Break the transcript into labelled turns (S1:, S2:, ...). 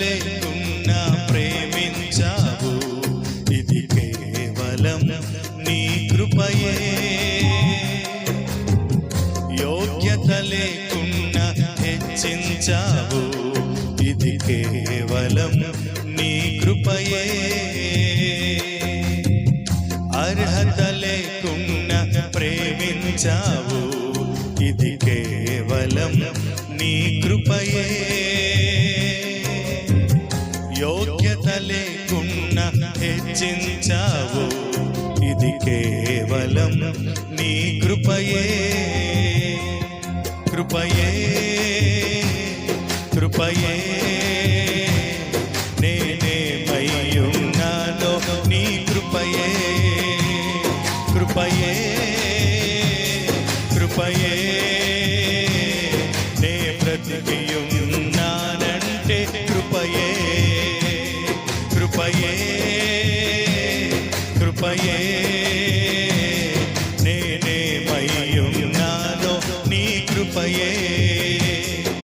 S1: లేకున్నా ప్రేమించావు, ఇది కేవలం నీ కృపయే. యోగ్యత లేకున్నా హెచ్చించావు, ఇది కేవలం నీ కృపయే. అర్హత లేకున్నా ప్రేమించావు, ఇది కేవలం నీ కృపయే. యోగ్యత లేకున్నా హెచ్చించావు, ఇది కేవలం నీ కృపయే. కృపయే కృపయే నేనేమయ్యున్నానో నీ కృపయే. కృపయే కృపయే నే బ్రతికియున్నానంటే కృపయే. కృపయే కృపయే నేనేమయ్యున్నానో నీ కృపయే.